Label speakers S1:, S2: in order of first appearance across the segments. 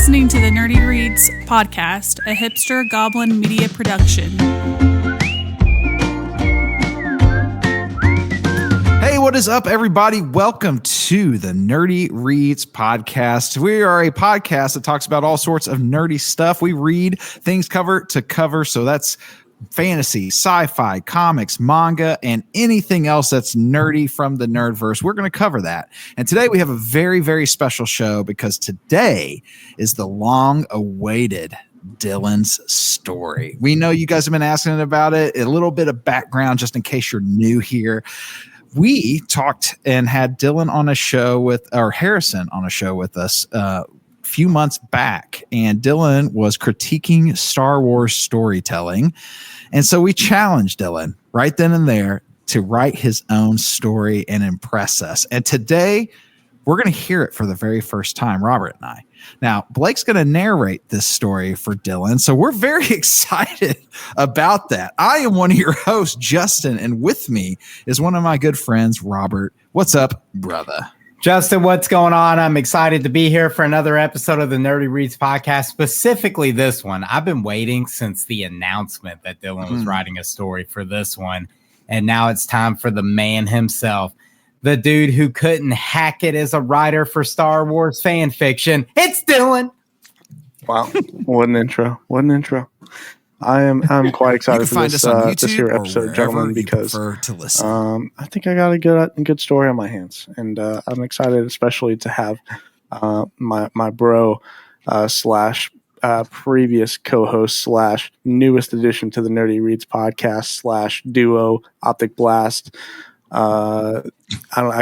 S1: listening to the Nerdy Reads podcast, a hipster goblin media production.
S2: Hey, what is up, everybody? Welcome to the Nerdy Reads podcast. We are a podcast that talks about all sorts of nerdy stuff. We read things cover to cover, so that's fantasy, sci-fi, comics, manga, and anything else that's nerdy from the nerdverse. We're going to cover that. And today we have a very, very special show because today is the long-awaited Dylan's story. We know you guys have been asking about it. A little bit of background just in case you're new here. We talked and had Dylan on a show with, or Harrison on a show with us few months back, and Dylan was critiquing Star Wars storytelling. And so we challenged Dylan right then and there to write his own story and impress us. And today we're going to hear it for the very first time, Robert and I. Now, Blake's going to narrate this story for Dylan, so we're very excited about that. I am one of your hosts, Justin, and with me is one of my good friends, Robert. What's up, brother?
S3: Justin, what's going on? I'm excited to be here for another episode of the Nerdy Reads podcast, specifically this one. I've been waiting since the announcement that Dylan was writing a story for this one, and now it's time for the man himself, the dude who couldn't hack it as a writer for Star Wars fan fiction. It's Dylan.
S4: Wow, what an intro! What an intro! I'm quite excited for this here episode, gentlemen, because I think I got a good story on my hands, and I'm excited, especially to have my bro slash previous co-host slash newest addition to the Nerdy Reads podcast slash duo Optic Blast. I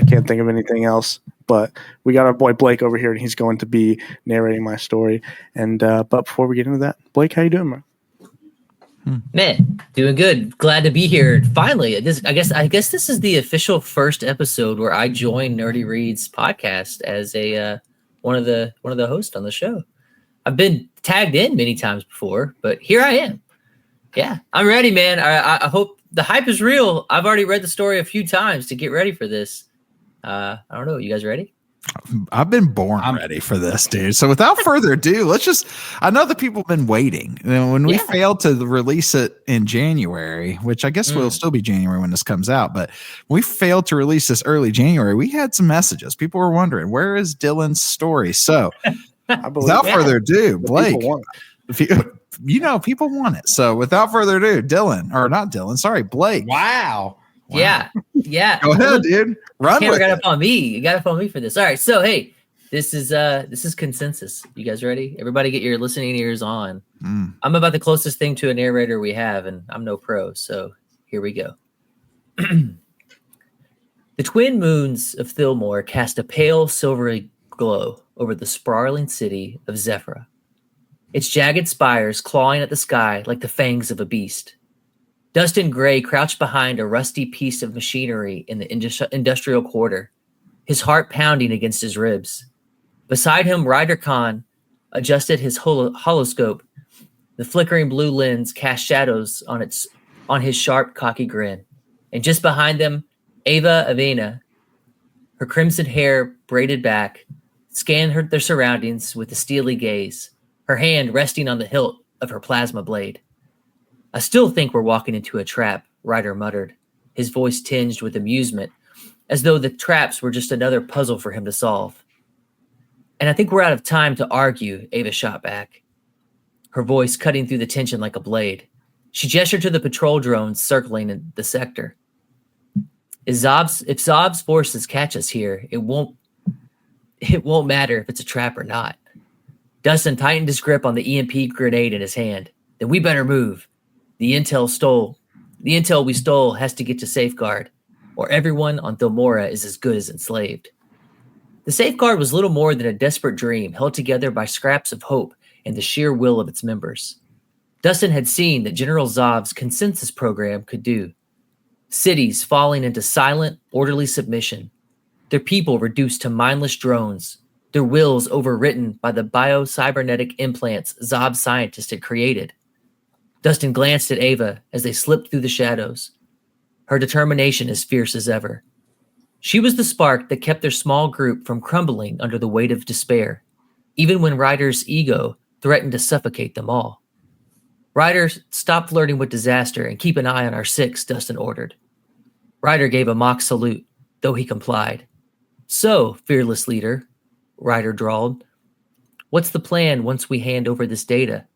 S4: can't think of anything else. But we got our boy Blake over here, and he's going to be narrating my story. And but before we get into that, Blake, how you doing, man?
S5: Man, doing good. Glad to be here. Finally, I guess this is the official first episode where I joined Nerdy Reads podcast as a one of the hosts on the show. I've been tagged in many times before, but here I am. Yeah, I'm ready, man. I hope the hype is real. I've already read the story a few times to get ready for this. I don't know. You guys ready?
S2: I've been ready for this, dude. So without further ado, I know that people have been waiting. When we failed to release it in January, which I guess will still be January when this comes out, but we failed to release this early January. We had some messages. People were wondering, where is Dylan's story? So without further ado, Blake, people want it. So without further ado, Blake.
S3: Wow.
S5: Yeah.
S2: Go ahead, dude. Run with it.
S5: Got up on me. You got up on me for this. All right. So hey, this is consensus. You guys ready? Everybody, get your listening ears on. I'm about the closest thing to a narrator we have, and I'm no pro. So here we go. The twin moons of Thilmore cast a pale silvery glow over the sprawling city of Zephyra, its jagged spires clawing at the sky like the fangs of a beast. Dustin Gray crouched behind a rusty piece of machinery in the industrial quarter, his heart pounding against his ribs. Beside him, Ryder Khan adjusted his holoscope. The flickering blue lens cast shadows on his sharp, cocky grin. And just behind them, Ava Avena, her crimson hair braided back, scanned their surroundings with a steely gaze, her hand resting on the hilt of her plasma blade. I still think we're walking into a trap, Ryder muttered, his voice tinged with amusement, as though the traps were just another puzzle for him to solve. And I think we're out of time to argue, Ava shot back, her voice cutting through the tension like a blade. She gestured to the patrol drones circling in the sector. If Zob's forces catch us here, it won't matter if it's a trap or not. Dustin tightened his grip on the EMP grenade in his hand. Then we better move. The intel we stole has to get to Safeguard, or everyone on Thilmora is as good as enslaved. The Safeguard was little more than a desperate dream held together by scraps of hope and the sheer will of its members. Dustin had seen that General Zob's consensus program could do. Cities falling into silent, orderly submission, their people reduced to mindless drones, their wills overwritten by the bio-cybernetic implants Zob scientists had created. Dustin glanced at Ava as they slipped through the shadows, her determination as fierce as ever. She was the spark that kept their small group from crumbling under the weight of despair. even when Ryder's ego threatened to suffocate them all. Ryder, stop flirting with disaster and keep an eye on our six, Dustin ordered. Ryder gave a mock salute, though he complied. So, fearless leader, Ryder drawled, what's the plan once we hand over this data?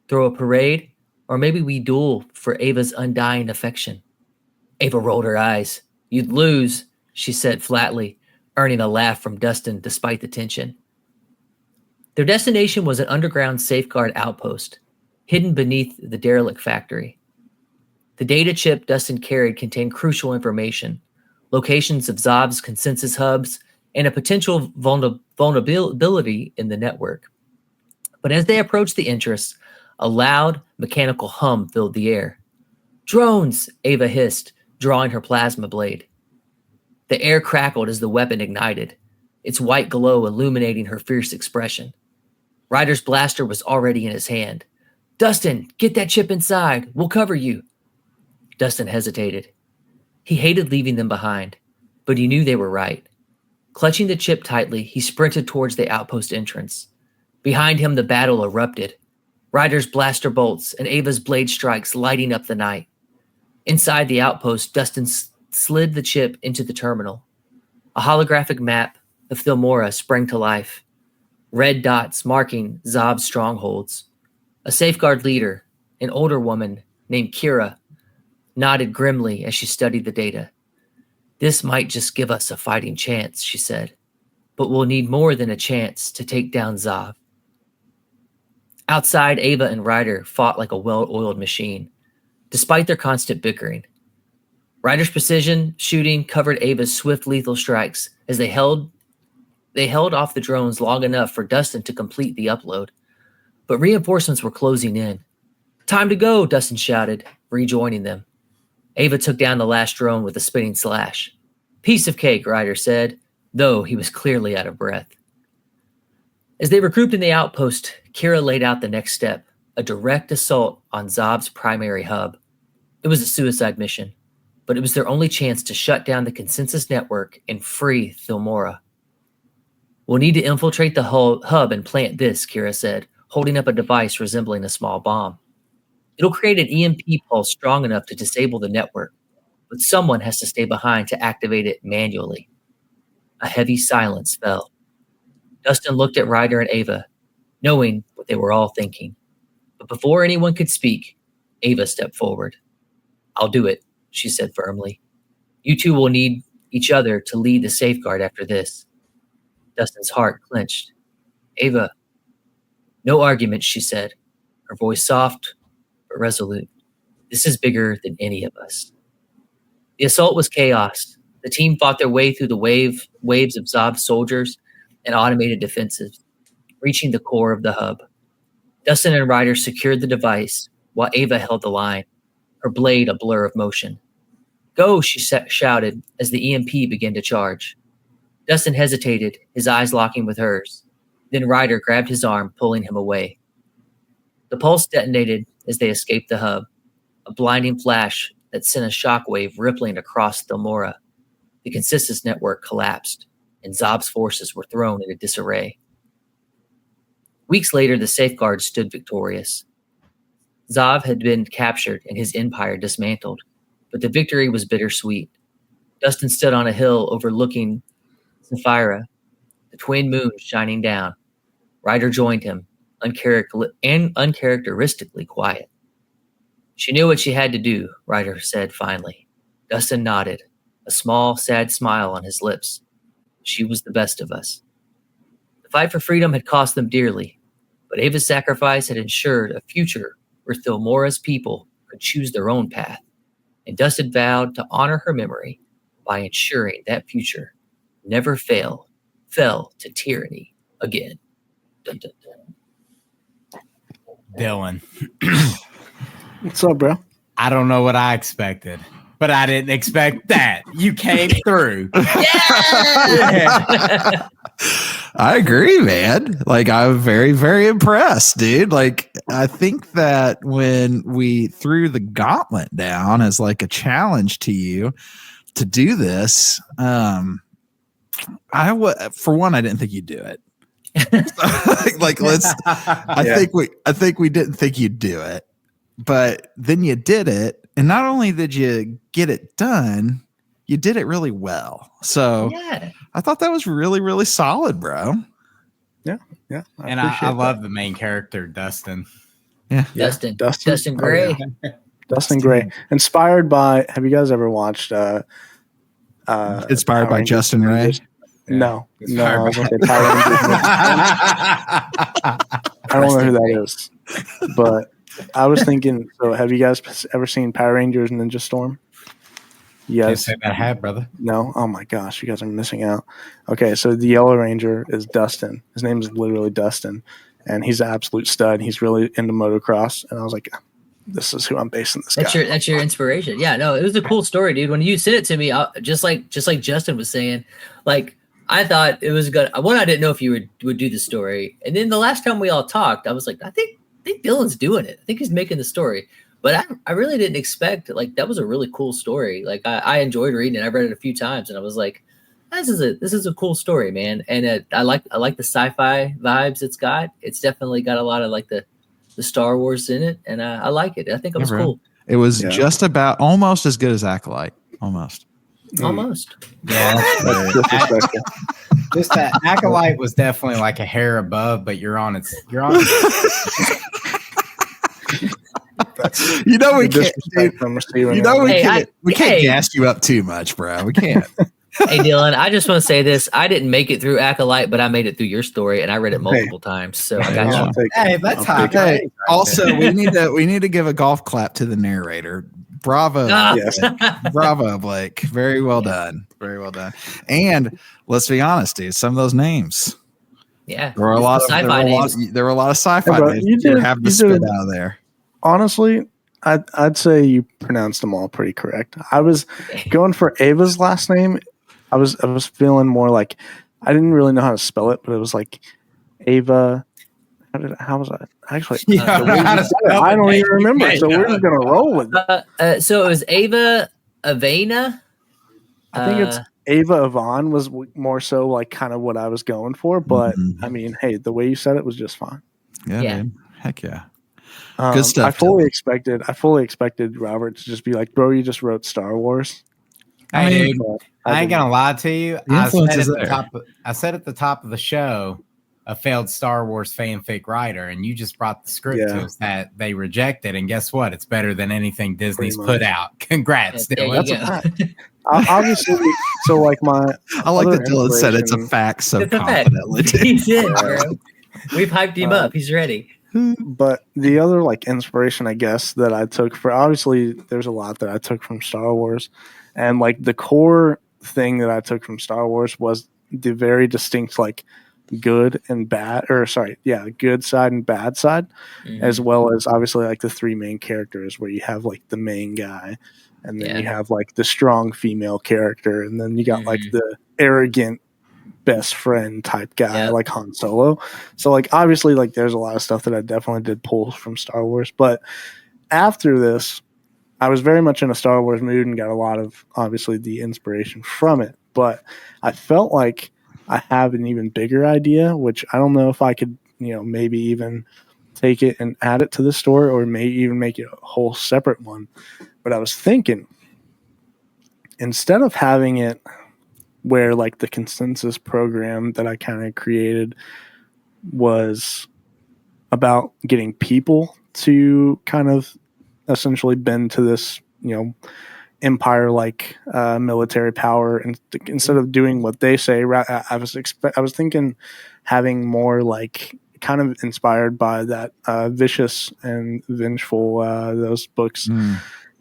S5: Throw a parade? Or maybe we duel for Ava's undying affection? Ava rolled her eyes. You'd lose, she said flatly, earning a laugh from Dustin despite the tension. Their destination was an underground safeguard outpost, hidden beneath the derelict factory. The data chip Dustin carried contained crucial information, locations of Zob's consensus hubs, and a potential vulnerability in the network. But as they approached the entrance, a loud mechanical hum filled the air. Drones, Ava hissed, drawing her plasma blade. The air crackled as the weapon ignited, its white glow illuminating her fierce expression. Ryder's blaster was already in his hand. Dustin, get that chip inside. We'll cover you. Dustin hesitated. He hated leaving them behind, but he knew they were right. Clutching the chip tightly, he sprinted towards the outpost entrance. Behind him, the battle erupted. Ryder's blaster bolts and Ava's blade strikes lighting up the night. Inside the outpost, Dustin slid the chip into the terminal. A holographic map of Thilmora sprang to life, red dots marking Zob's strongholds. A safeguard leader, an older woman named Kira, nodded grimly as she studied the data. This might just give us a fighting chance, she said, but we'll need more than a chance to take down Zob. Outside, Ava and Ryder fought like a well-oiled machine, despite their constant bickering. Ryder's precision shooting covered Ava's swift, lethal strikes as they held off the drones long enough for Dustin to complete the upload. But reinforcements were closing in. Time to go, Dustin shouted, rejoining them. Ava took down the last drone with a spinning slash. Piece of cake, Ryder said, though he was clearly out of breath. As they regrouped in the outpost, Kira laid out the next step, a direct assault on Zob's primary hub. It was a suicide mission, but it was their only chance to shut down the consensus network and free Thilmora. We'll need to infiltrate the hub and plant this, Kira said, holding up a device resembling a small bomb. It'll create an EMP pulse strong enough to disable the network, but someone has to stay behind to activate it manually. A heavy silence fell. Dustin looked at Ryder and Ava, knowing what they were all thinking. But before anyone could speak, Ava stepped forward. I'll do it, she said firmly. You two will need each other to lead the safeguard after this. Dustin's heart clenched. Ava. No argument, she said, her voice soft but resolute. This is bigger than any of us. The assault was chaos. The team fought their way through the waves of Zob soldiers and automated defenses, reaching the core of the hub. Dustin and Ryder secured the device while Ava held the line, her blade a blur of motion. Go, she shouted as the EMP began to charge. Dustin hesitated, his eyes locking with hers. Then Ryder grabbed his arm, pulling him away. The pulse detonated as they escaped the hub, a blinding flash that sent a shockwave rippling across Thilmora. The consensus network collapsed, and Zob's forces were thrown into disarray. Weeks later, the safeguard stood victorious. Zob had been captured and his empire dismantled, but the victory was bittersweet. Dustin stood on a hill overlooking Sapphira, the twin moons shining down. Ryder joined him, uncharacteristically quiet. She knew what she had to do, Ryder said finally. Dustin nodded, a small, sad smile on his lips. She was the best of us. The fight for freedom had cost them dearly, but Ava's sacrifice had ensured a future where Thilmora's people could choose their own path, and Dustin vowed to honor her memory by ensuring that future never fell to tyranny again. Dun, dun, dun.
S3: Dylan.
S4: What's up, bro?
S3: I don't know what I expected, but I didn't expect that. You came through.
S2: Yeah. I agree, man. Like, I'm very, very impressed, dude. Like, I think that when we threw the gauntlet down as like a challenge to you to do this, for one, I didn't think you'd do it. Like I think we didn't think you'd do it, but then you did it, and not only did you get it done, you did it really well. So
S5: yeah.
S2: I thought that was really, really solid, bro.
S4: Yeah.
S3: I love the main character, Dustin.
S2: Yeah.
S5: Dustin Gray.
S4: Oh, yeah. Dustin Gray. Inspired by, have you guys ever watched
S2: Inspired by Justin Ray?
S4: No. I was gonna say Power Rangers. I don't know who that is. But I was thinking, so have you guys ever seen Power Rangers Ninja Storm? Yes.
S3: Say that hat, brother.
S4: No? Oh my gosh, you guys are missing out. Okay, so the Yellow Ranger is Dustin. His name is literally Dustin. And he's an absolute stud. He's really into motocross. And I was like, this is who I'm basing this guy.
S5: That's your inspiration. Yeah, no, it was a cool story, dude. When you sent it to me, just like Justin was saying, like I thought it was good. One, I didn't know if you would do the story, and then the last time we all talked, I was like, I think Dylan's doing it. I think he's making the story. But I really didn't expect, like, that was a really cool story. Like I enjoyed reading it. I read it a few times, and I was like, this is a cool story, man. And I like the sci-fi vibes it's got. It's definitely got a lot of like the Star Wars in it, and I like it. I think it was cool.
S2: It was just about almost as good as Acolyte. Almost.
S3: Yeah. Just that Acolyte was definitely like a hair above, but you're on its
S2: we can't. We can't gas you up too much, bro. We can't.
S5: Hey, Dylan, I just want to say this. I didn't make it through Acolyte, but I made it through your story, and I read it multiple times. So I got you.
S3: Hey, that's hot.
S2: Hey, also, we need to give a golf clap to the narrator. Bravo.
S4: Yes.
S2: Bravo, Blake. Very well done. Very well done. And let's be honest, dude, some of those names.
S5: Yeah.
S2: There were a lot of sci-fi names you have to spit out of there.
S4: Honestly, I'd say you pronounced them all pretty correct. I was going for Ava's last name. I was feeling more like, I didn't really know how to spell it, but it was like Ava. How was I? Actually, I don't even remember. So we're just gonna roll with it.
S5: So it was Ava Avena.
S4: I think it's Ava Avon was more so like kind of what I was going for, but I mean, hey, the way you said it was just fine.
S2: Yeah. Dude. Heck yeah. Good stuff.
S4: I fully expected Robert to just be like, bro, you just wrote Star Wars.
S3: Hey, dude, I ain't gonna lie to you. I said at the top of the show, a failed Star Wars fanfic writer, and you just brought the script to us that they rejected, and guess what? It's better than anything Disney's put out. Congrats, Dylan.
S4: Obviously, so like
S2: I like that Dylan said it's a fact so confidently.
S5: He's in, bro. We've hyped him up. He's ready.
S4: But the other like inspiration, I guess, that I took for, obviously there's a lot that I took from Star Wars, and like the core thing that I took from Star Wars was the very distinct like good and bad, good side and bad side, as well as obviously like the three main characters where you have like the main guy, and then you have like the strong female character, and then you got like the arrogant best friend type guy like Han Solo. So like obviously like there's a lot of stuff that I definitely did pull from Star Wars, but after this I was very much in a Star Wars mood and got a lot of obviously the inspiration from it, but I felt like I have an even bigger idea, which I don't know if I could, maybe even take it and add it to the story, or maybe even make it a whole separate one. But I was thinking, instead of having it where like the consensus program that I kind of created was about getting people to kind of essentially bend to this, empire like military power, and instead of doing what they say, I was thinking having more like kind of inspired by that Vicious and Vengeful, those books,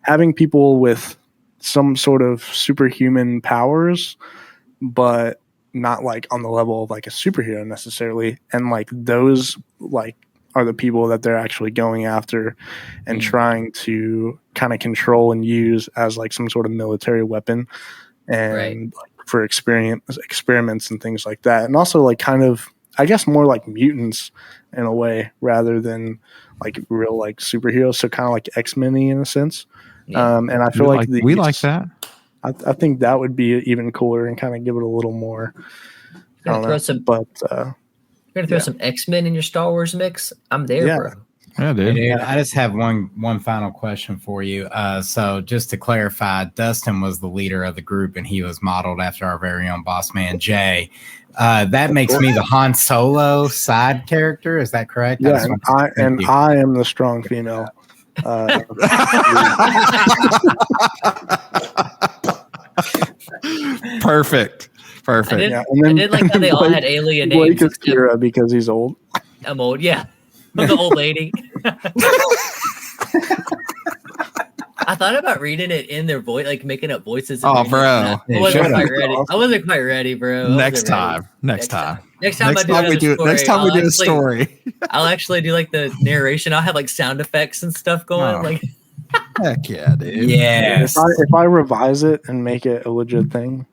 S4: having people with some sort of superhuman powers, but not like on the level of like a superhero necessarily, and like those like are the people that they're actually going after and trying to kind of control and use as like some sort of military weapon, and like, for experiments and things like that. And also like kind of, I guess, more like mutants in a way rather than like real like superheroes. So kind of like X-Men in a sense. And I feel like
S2: we like that.
S4: I think that would be even cooler and kind of give it a little more.
S5: You're gonna throw some X-Men in your Star Wars mix? I'm there, bro.
S2: Yeah, dude.
S3: Hey, dude, I just have one final question for you. So just to clarify, Dustin was the leader of the group, and he was modeled after our very own boss man, Jay. That makes me the Han Solo side character. Is that correct?
S4: Yeah, I am the strong female.
S2: Perfect.
S5: I did like how they all had alien names.
S4: Blake is Kira because he's old.
S5: I'm old, yeah. I'm the old lady. I thought about reading it in their voice, like making up voices.
S2: Oh, bro.
S5: I wasn't quite ready. I wasn't quite ready, bro.
S2: Next time we do a story.
S5: I'll actually do like the narration. I'll have like sound effects and stuff going. Like,
S2: heck yeah, dude.
S3: Yeah.
S4: If I revise it and make it a legit thing,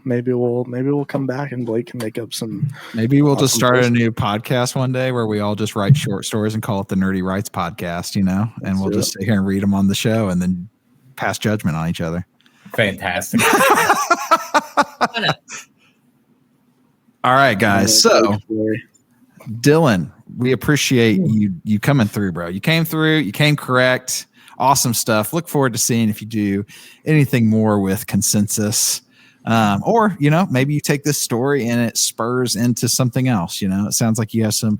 S4: maybe we'll come back and Blake can make up some.
S2: Maybe we'll just start a new podcast one day where we all just write short stories and call it the Nerdy Rights Podcast, and we'll just sit here and read them on the show and then pass judgment on each other.
S3: Fantastic.
S2: All right, guys. So, Dylan, we appreciate you coming through, bro. You came through. You came correct. Awesome stuff. Look forward to seeing if you do anything more with Consensus. Or, maybe you take this story and it spurs into something else. It sounds like you have some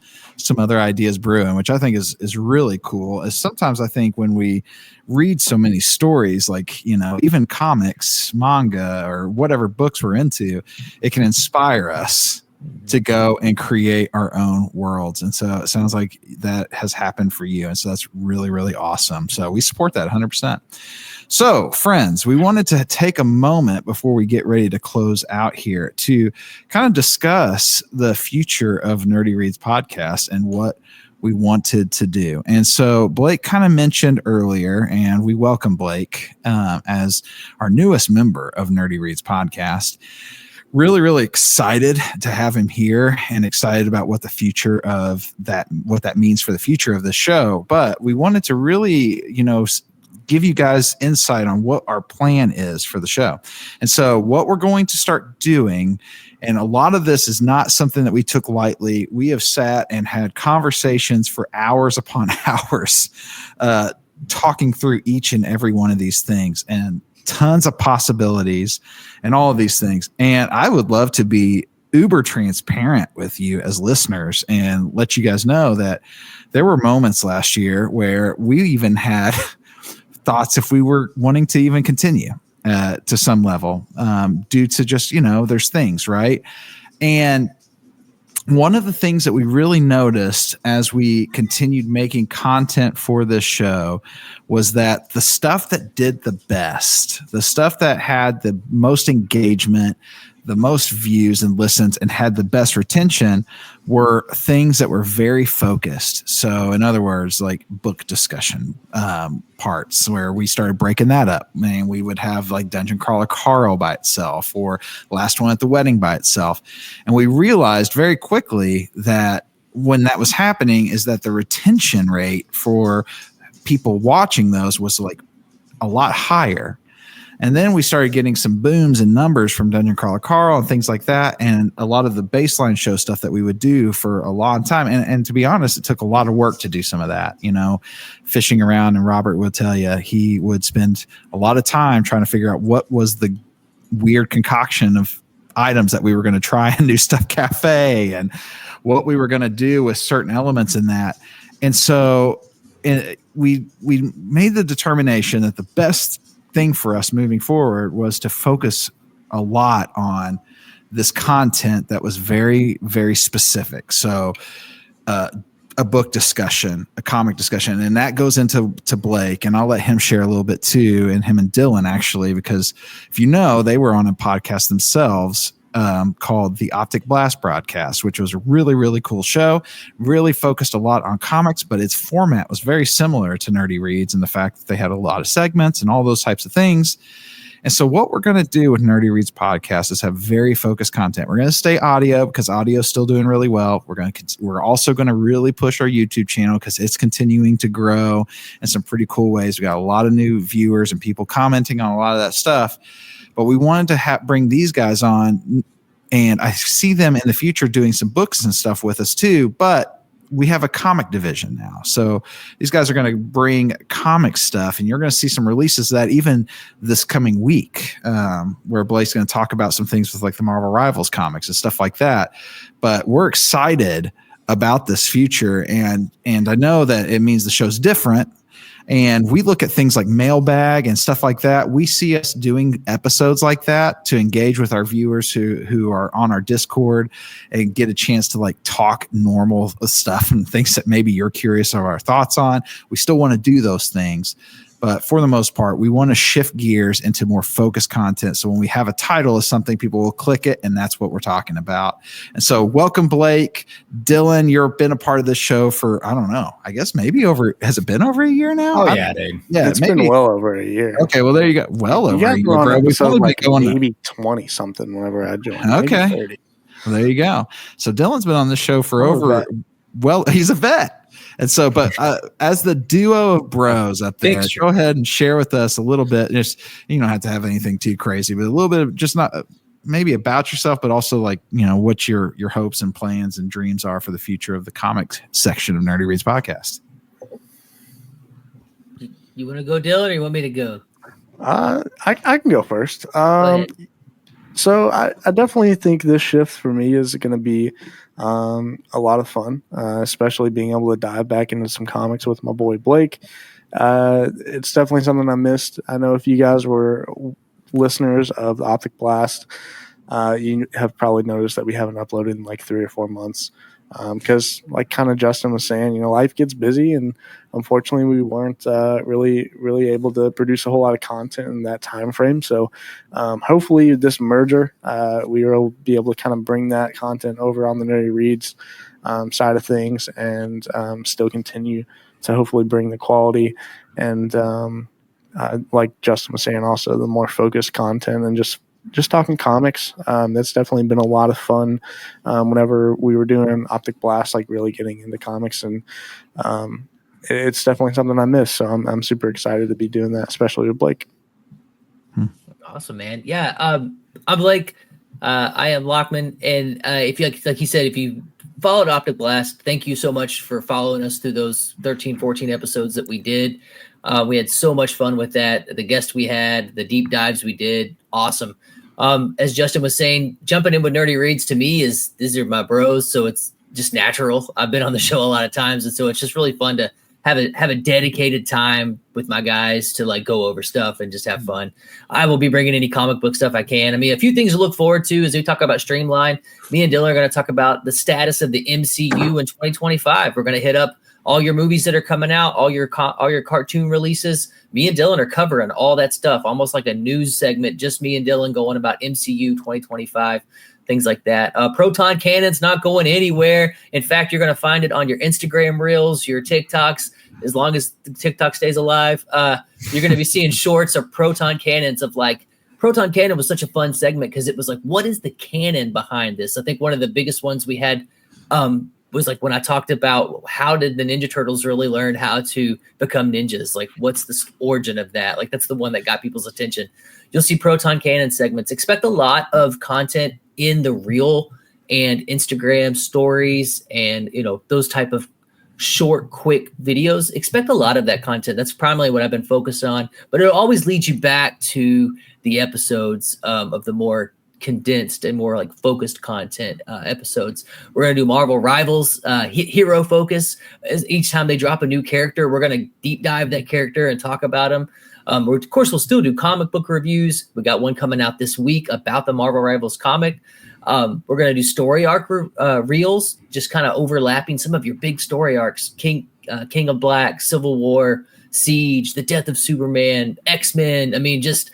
S2: other ideas brewing, which I think is really cool. As sometimes I think when we read so many stories, like, even comics, manga, or whatever books we're into, it can inspire us to go and create our own worlds. And so it sounds like that has happened for you. And so that's really, really awesome. So we support that 100%. So, friends, we wanted to take a moment before we get ready to close out here to kind of discuss the future of Nerdy Reads podcast and what we wanted to do. And so Blake kind of mentioned earlier, and we welcome Blake as our newest member of Nerdy Reads podcast. Really, really excited to have him here and excited about what the future of that, what that means for the future of the show. But we wanted to really, give you guys insight on what our plan is for the show. And so what we're going to start doing, and a lot of this is not something that we took lightly. We have sat and had conversations for hours upon hours, talking through each and every one of these things, and tons of possibilities and all of these things. And I would love to be uber transparent with you as listeners and let you guys know that there were moments last year where we even had thoughts if we were wanting to even continue to some level due to just, there's things, right? And one of the things that we really noticed as we continued making content for this show was that the stuff that did the best, the stuff that had the most engagement, the most views and listens, and had the best retention were things that were very focused. So in other words, like book discussion parts where we started breaking that up. And we would have like Dungeon Crawler Carl by itself, or Last One at the Wedding by itself. And we realized very quickly that when that was happening is that the retention rate for people watching those was like a lot higher. And then we started getting some booms and numbers from Dungeon Crawler Carl and things like that. And a lot of the baseline show stuff that we would do for a long time. And to be honest, it took a lot of work to do some of that, fishing around. And Robert will tell you, he would spend a lot of time trying to figure out what was the weird concoction of items that we were going to try in New Stuff Cafe and what we were going to do with certain elements in that. And so we made the determination that the best thing for us moving forward was to focus a lot on this content that was very, very specific. So a book discussion, a comic discussion, and that goes into Blake, and I'll let him share a little bit too, and him and Dylan actually, because if they were on a podcast themselves called the Optic Blast Broadcast, which was a really, really cool show, really focused a lot on comics, but its format was very similar to Nerdy Reads in the fact that they had a lot of segments and all those types of things. And so what we're going to do with Nerdy Reads podcast is have very focused content. We're going to stay audio because audio is still doing really well. We're also going to really push our YouTube channel because it's continuing to grow in some pretty cool ways. We got a lot of new viewers and people commenting on a lot of that stuff. But we wanted to bring these guys on And I see them in the future doing some books and stuff with us too, but we have a comic division now. So these guys are going to bring comic stuff, and you're going to see some releases of that even this coming week, where Blake's going to talk about some things with like the Marvel Rivals comics and stuff like that. But we're excited about this future. And I know that it means the show's different. And we look at things like Mailbag and stuff like that. We see us doing episodes like that to engage with our viewers who are on our Discord and get a chance to like talk normal stuff and things that maybe you're curious of our thoughts on. We still want to do those things. But for the most part, we want to shift gears into more focused content. So when we have a title of something, people will click it, and that's what we're talking about. And so welcome, Blake. Dylan, you've been a part of this show for, I don't know, I guess maybe has it been over a year now?
S3: Oh, yeah, dude.
S2: Yeah,
S4: it's been well over a year.
S2: Okay, well, there you go. Well over a year, bro.
S4: We've probably like maybe 20-something whenever I joined.
S2: Okay. Well, there you go. So Dylan's been on this show for he's a vet. And so, but as the duo of bros up there, go ahead and share with us a little bit. Just, you don't have to have anything too crazy, but a little bit of just not maybe about yourself, but also like, you know, what your hopes and plans and dreams are for the future of the comics section of Nerdy Reads podcast.
S5: You want to go, Dylan, or you want me to go?
S4: I can go first. So I definitely think this shift for me is going to be a lot of fun, especially being able to dive back into some comics with my boy Blake. It's definitely something I missed. I know if you guys were listeners of the Optic Blast, you have probably noticed that we haven't uploaded in like 3 or 4 months. Because like kind of Justin was saying, you know, life gets busy, and unfortunately we weren't really able to produce a whole lot of content in that time frame. So hopefully this merger, we will be able to kind of bring that content over on the Nerdy Reads side of things, and still continue to hopefully bring the quality and like Justin was saying, also the more focused content and just talking comics. That's definitely been a lot of fun whenever we were doing Optic Blast, like really getting into comics, and it's definitely something I miss. So I'm super excited to be doing that, especially with Blake.
S5: Awesome, man. Yeah. I'm Blake. I am Lockman. And if you like you said, if you followed Optic Blast, thank you so much for following us through those 13, 14 episodes that we did. We had so much fun with that. The guests we had, the deep dives we did. Awesome. As Justin was saying, jumping in with Nerdy Reads to me these are my bros. So it's just natural. I've been on the show a lot of times. And so it's just really fun to have a dedicated time with my guys to like go over stuff and just have fun. I will be bringing any comic book stuff I can. I mean, a few things to look forward to as we talk about Streamline. Me and Dylan are going to talk about the status of the MCU in 2025. We're going to hit up all your movies that are coming out, all your cartoon releases. Me and Dylan are covering all that stuff, almost like a news segment, just me and Dylan going about MCU 2025, things like that. Proton Cannon's not going anywhere. In fact, you're going to find it on your Instagram reels, your TikToks, as long as TikTok stays alive. You're going to be seeing shorts of Proton Cannons of like, Proton Cannon was such a fun segment because it was like, what is the canon behind this? I think one of the biggest ones we had was like when I talked about how did the Ninja Turtles really learn how to become ninjas? Like, what's the origin of that? Like, that's the one that got people's attention. You'll see Proton Cannon segments. Expect a lot of content in the reel and Instagram stories and, you know, those type of short, quick videos. Expect a lot of that content. That's primarily what I've been focused on, but it'll always lead you back to the episodes of the more condensed and more like focused content episodes. We're going to do Marvel Rivals, hero focus. As each time they drop a new character, we're going to deep dive that character and talk about them. Of course, we'll still do comic book reviews. We got one coming out this week about the Marvel Rivals comic. We're going to do story arc reels, just kind of overlapping some of your big story arcs. King of Black, Civil War, Siege, The Death of Superman, X-Men. I mean, just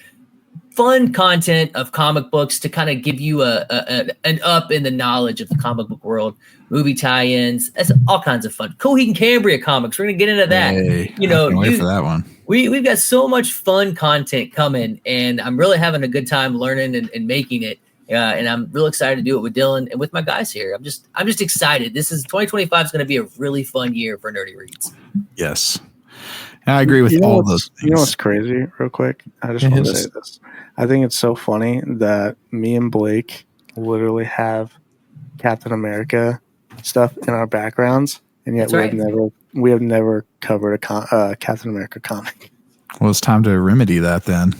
S5: fun content of comic books to kind of give you an up in the knowledge of the comic book world. Movie tie-ins, that's all kinds of fun. Coheed and Cambria comics, we're gonna get into that.
S2: Hey, I can't wait for that one.
S5: We've got so much fun content coming, and I'm really having a good time learning and making it. And I'm real excited to do it with Dylan and with my guys here. I'm just excited. 2025 is going to be a really fun year for Nerdy Reads.
S2: Yes. I agree with all those things.
S4: You know what's crazy, real quick? I just want to say this. I think it's so funny that me and Blake literally have Captain America stuff in our backgrounds, and yet we have never covered a Captain America comic.
S2: Well, it's time to remedy that then.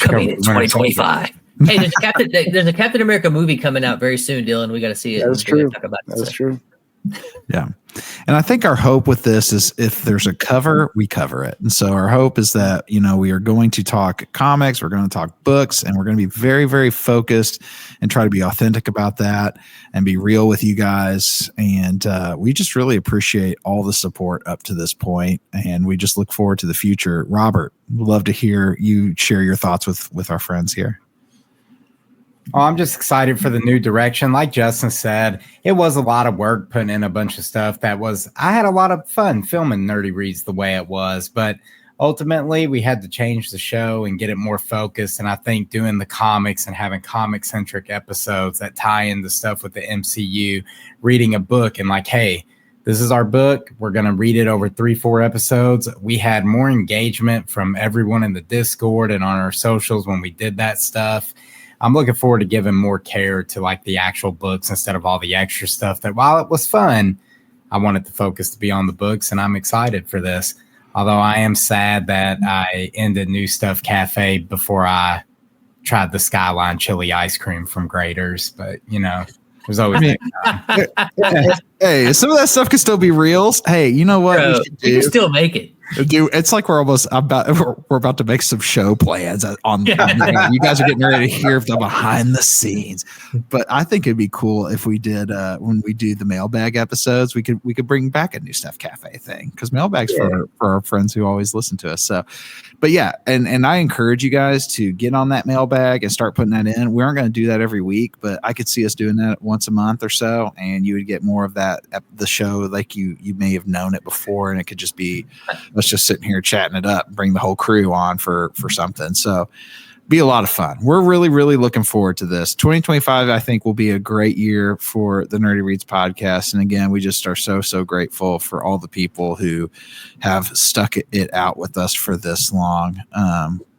S5: Coming in 2025. Hey, there's a Captain America movie coming out very soon, Dylan. We got to see it.
S4: That's true. That's true.
S2: Yeah. And I think our hope with this is if there's a cover, we cover it. And so our hope is that, we are going to talk comics, we're going to talk books, and we're going to be very, very focused and try to be authentic about that and be real with you guys. And we just really appreciate all the support up to this point, and we just look forward to the future. Robert, we'd love to hear you share your thoughts with our friends here.
S3: Oh, I'm just excited for the new direction. Like Justin said, it was a lot of work putting in a bunch of stuff I had a lot of fun filming Nerdy Reads the way it was, but ultimately we had to change the show and get it more focused. And I think doing the comics and having comic centric episodes that tie into stuff with the MCU, reading a book and like, hey, this is our book. We're going to read it over 3-4 episodes. We had more engagement from everyone in the Discord and on our socials when we did that stuff. I'm looking forward to giving more care to like the actual books instead of all the extra stuff that while it was fun, I wanted the focus to be on the books, and I'm excited for this. Although I am sad that I ended New Stuff Cafe before I tried the Skyline chili ice cream from Grader's, but there's always
S2: hey, some of that stuff can still be real. Hey, you know what?
S5: Bro, you can still make it.
S2: Dude, it's like we're about to make some show plans on. You guys are getting ready to hear the behind the scenes, but I think it'd be cool if we did when we do the mailbag episodes. We could bring back a New Stuff Cafe thing because mailbags for our friends who always listen to us. So, but yeah, and I encourage you guys to get on that mailbag and start putting that in. We aren't going to do that every week, but I could see us doing that once a month or so, and you would get more of that the show like you may have known it before, and it could just be. Let's just sitting here chatting it up, bring the whole crew on for something. So be a lot of fun. We're really, really looking forward to this. 2025, I think, will be a great year for the Nerdy Reads podcast. And again, we just are so grateful for all the people who have stuck it out with us for this long.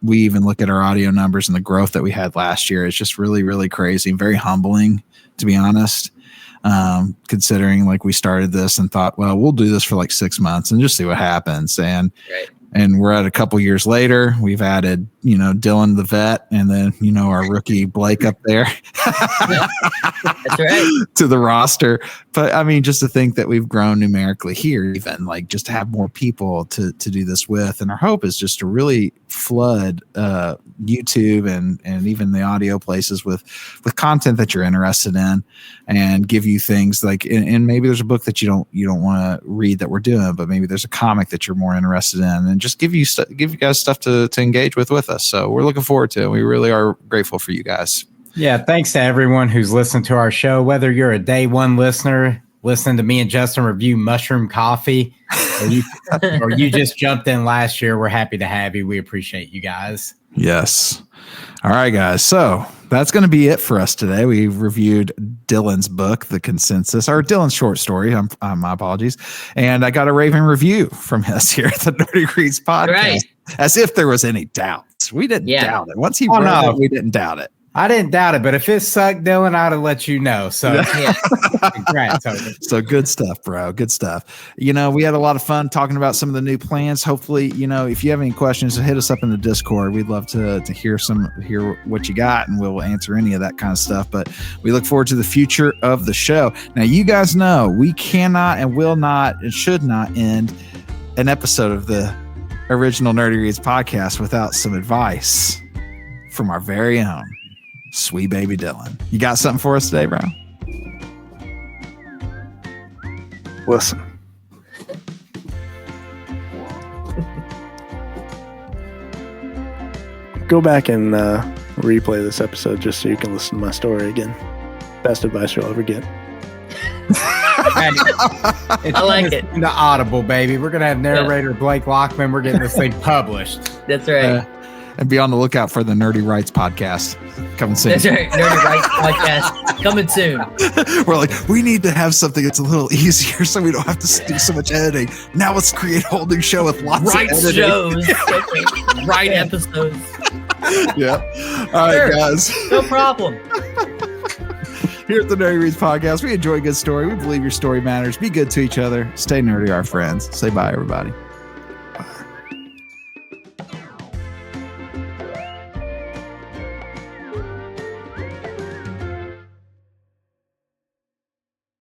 S2: We even look at our audio numbers and the growth that we had last year. It's just really, really crazy and very humbling, to be honest. Considering like we started this and thought, well, we'll do this for like 6 months and just see what happens. And we're at a couple years later, we've added, Dylan the vet, and then, our rookie Blake up there.
S5: That's right.
S2: To the roster. But I mean, just to think that we've grown numerically here, even like just to have more people to do this with. And our hope is just to really flood YouTube and even the audio places with content that you're interested in, and give you things like, and maybe there's a book that you don't want to read that we're doing, but maybe there's a comic that you're more interested in, and just give you guys stuff to engage with us. So we're looking forward to it. We really are grateful for you guys.
S3: Yeah. Thanks to everyone who's listened to our show, whether you're a day one listener, listening to me and Justin review mushroom coffee, or you just jumped in last year. We're happy to have you. We appreciate you guys.
S2: Yes. All right, guys. So that's going to be it for us today. We reviewed Dylan's book, The Consensus, or Dylan's short story. My apologies. And I got a raving review from us here at the Nerdy Reads podcast.
S5: Right.
S2: As if there was any doubts. We didn't doubt it. Once he wrote it, we didn't doubt it.
S3: I didn't doubt it, but if it sucked, Dylan, I'd have let you know. So, congrats.
S2: So good stuff, bro. Good stuff. We had a lot of fun talking about some of the new plans. Hopefully, if you have any questions, hit us up in the Discord. We'd love to hear what you got, and we'll answer any of that kind of stuff. But we look forward to the future of the show. Now, you guys know we cannot and will not and should not end an episode of the original Nerdy Reads podcast without some advice from our very own sweet baby Dylan. You got something for us today, bro?
S4: Listen. Go back and replay this episode just so you can listen to my story again. Best advice you'll ever get.
S3: I like it. The Audible, baby. We're gonna have narrator Blake Lockman. We're getting this thing published.
S5: That's right.
S2: And be on the lookout for the Nerdy Rights podcast coming soon.
S5: That's right. Nerdy Rights podcast coming soon.
S2: We're like, we need to have something that's a little easier so we don't have to do so much editing. Now let's create a whole new show with lots of editing.
S5: Shows. Right episodes.
S2: Yeah. All right, guys.
S5: No problem.
S2: Here at the Nerdy Reads Podcast, we enjoy a good story. We believe your story matters. Be good to each other. Stay nerdy, our friends. Say bye, everybody.